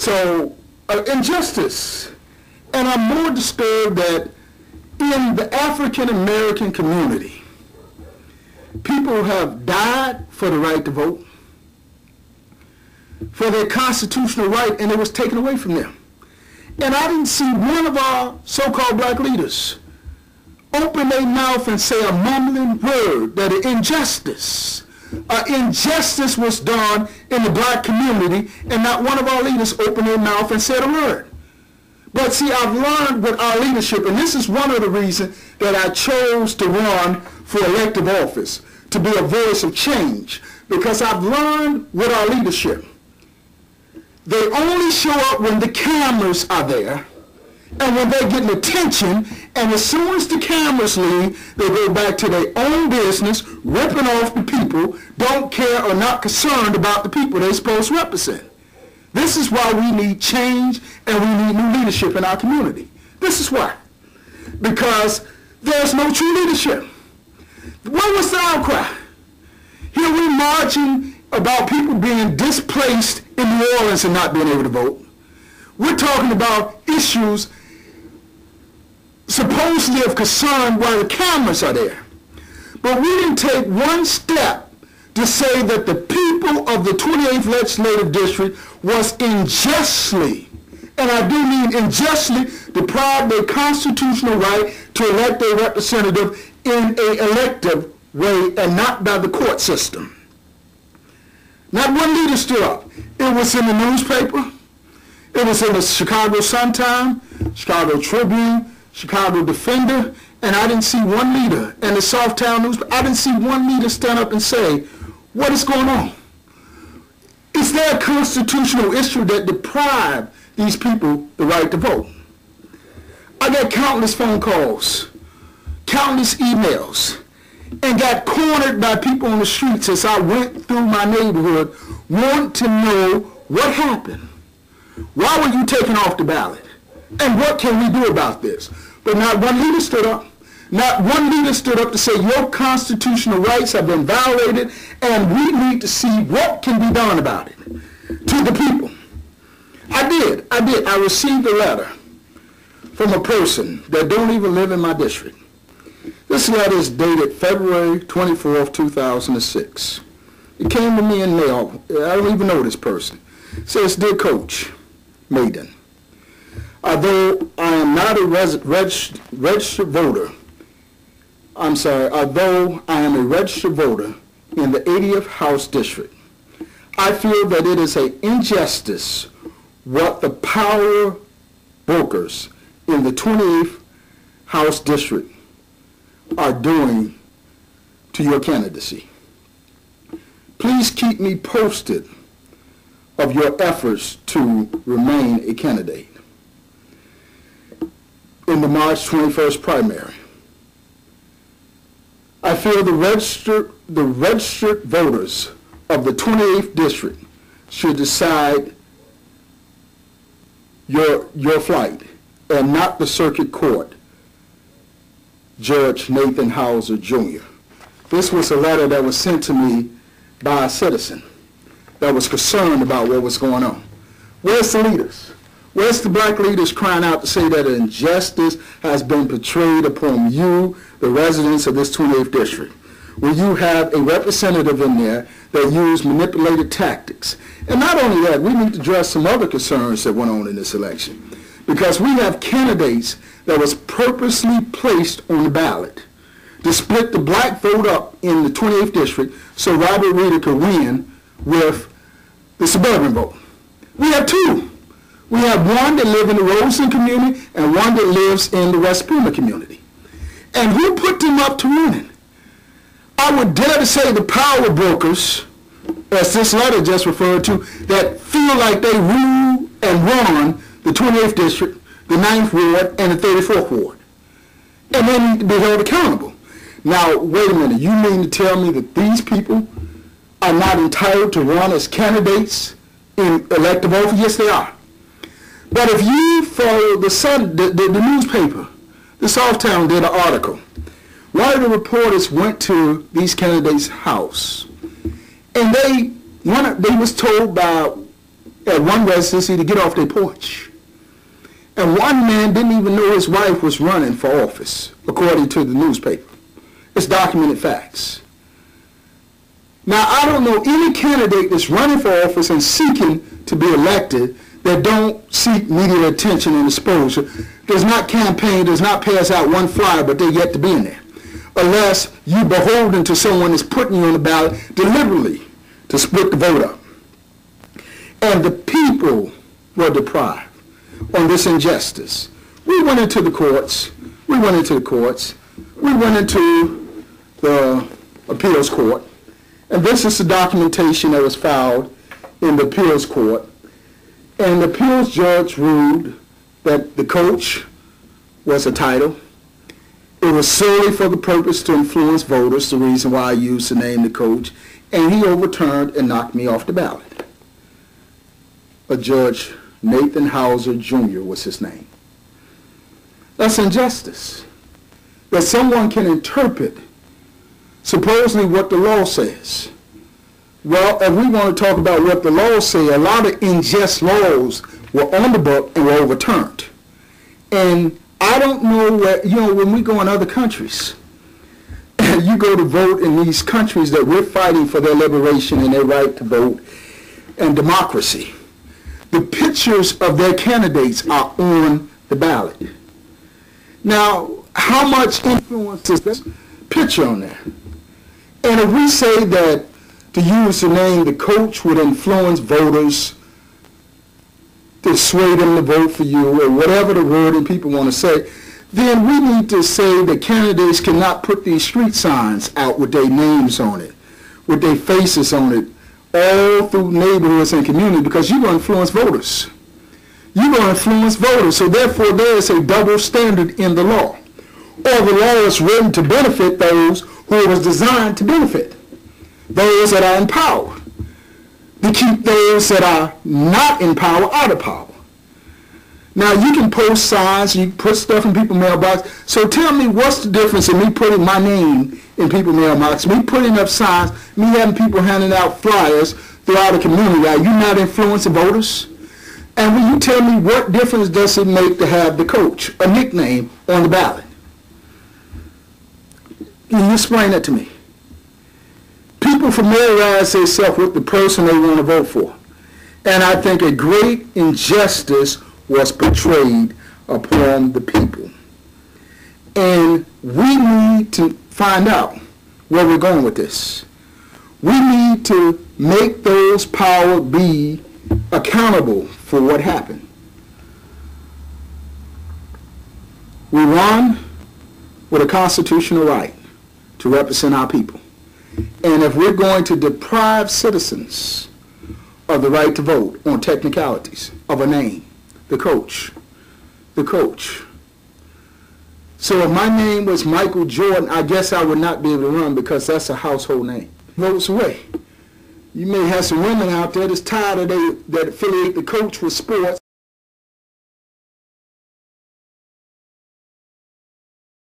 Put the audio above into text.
So, injustice. And I'm more disturbed that in the African American community, people have died for the right to vote, for their constitutional right, and it was taken away from them. And I didn't see one of our so-called black leaders open their mouth and say a mumbling word that an injustice was done in the black community, and not one of our leaders opened their mouth and said a word. But see, I've learned with our leadership, and this is one of the reasons that I chose to run for elective office, to be a voice of change, because I've learned with our leadership, they only show up when the cameras are there and when they're getting attention, and as soon as the cameras leave, they go back to their own business, ripping off the people, don't care or not concerned about the people they're supposed to represent. This is why we need change and we need new leadership in our community. This is why. Because there's no true leadership. What was the outcry? Here we marching about people being displaced in New Orleans and not being able to vote. We're talking about issues supposedly of concern while the cameras are there. But we didn't take one step to say that the people of the 28th Legislative District was unjustly, and I do mean unjustly, deprived their constitutional right to elect a representative in an elective way and not by the court system. Not one leader stood up. It was in the newspaper. It was in the Chicago Sun-Times, Chicago Tribune, Chicago Defender, and I didn't see one leader in the Southtown newspaper. I didn't see one leader stand up and say, what is going on? Is there a constitutional issue that deprived these people the right to vote? I got countless phone calls, countless emails, and got cornered by people on the streets as I went through my neighborhood, wanting to know what happened. Why were you taken off the ballot? And what can we do about this? But not one leader stood up. Not one leader stood up to say your constitutional rights have been violated and we need to see what can be done about it to the people. I did. I received a letter from a person that don't even live in my district. This letter is dated February 24th, 2006. It came to me in mail. I don't even know this person. It says, Dear Coach Mayden, although I am not a registered voter, although I am a registered voter in the 80th House District, I feel that it is an injustice what the power brokers in the 28th House District are doing to your candidacy. Please keep me posted of your efforts to remain a candidate in the March 21st primary. I feel the registered voters of the 28th District should decide your flight and not the Circuit Court, Judge Nathan Hauser Jr. This was a letter that was sent to me by a citizen that was concerned about what was going on. Where's the leaders? Where's the black leaders crying out to say that an injustice has been portrayed upon you, the residents of this 28th District, where you have a representative in there that used manipulated tactics? And not only that, we need to address some other concerns that went on in this election, because we have candidates that was purposely placed on the ballot to split the black vote up in the 28th District so Rita could win with the suburban vote. We have two. We have one that lives in the Roseland community and one that lives in the West Puma community. And who put them up to winning? I would dare to say the power brokers, as this letter just referred to, that feel like they rule and run the 28th District, the 9th Ward, and the 34th Ward. And they need to be held accountable. Now, wait a minute. You mean to tell me that these people are not entitled to run as candidates in elective office? Yes, they are. But if you follow the newspaper, the Southtown did an article. One of the reporters went to these candidates' house, and they was told by at one residency to get off their porch. And one man didn't even know his wife was running for office, according to the newspaper. It's documented facts. Now, I don't know any candidate that's running for office and seeking to be elected that don't seek media attention and exposure, does not campaign, does not pass out one flyer, but they get to be in there. Unless you beholden to someone that's putting you on the ballot deliberately to split the vote up. And the people were deprived on this injustice. We went into the courts. We went into the appeals court. And this is the documentation that was filed in the appeals court. And the appeals judge ruled that the coach was a title. It was solely for the purpose to influence voters, the reason why I used the name the coach. And he overturned and knocked me off the ballot. A Judge Nathan Hauser Jr. was his name. That's injustice. That someone can interpret supposedly what the law says. Well, if we want to talk about what the laws say, a lot of unjust laws were on the book and were overturned. And I don't know where, when we go in other countries, and you go to vote in these countries that we're fighting for their liberation and their right to vote and democracy, the pictures of their candidates are on the ballot. Now, how much influence is this picture on there? And if we say that to use the name the coach would influence voters to sway them to vote for you, or whatever the wording people want to say, then we need to say that candidates cannot put these street signs out with their names on it, with their faces on it, all through neighborhoods and communities, because you're going to influence voters. You're going to influence voters, so therefore there is a double standard in the law. Or the law is written to benefit those who it was designed to benefit, those that are in power, to keep those that are not in power out of power. Now, you can post signs, you put stuff in people's mailbox, so tell me what's the difference in me putting my name in people's mailbox, me putting up signs, me having people handing out flyers throughout the community. Are you not influencing voters? And will you tell me what difference does it make to have the coach, a nickname, on the ballot? Can you explain that to me? People familiarize themselves with the person they want to vote for. And I think a great injustice was portrayed upon the people. And we need to find out where we're going with this. We need to make those power be accountable for what happened. We run with a constitutional right to represent our people. And if we're going to deprive citizens of the right to vote on technicalities of a name, the coach. So if my name was Michael Jordan, I guess I would not be able to run because that's a household name. Votes away. You may have some women out there that's tired of that affiliate the coach with sports.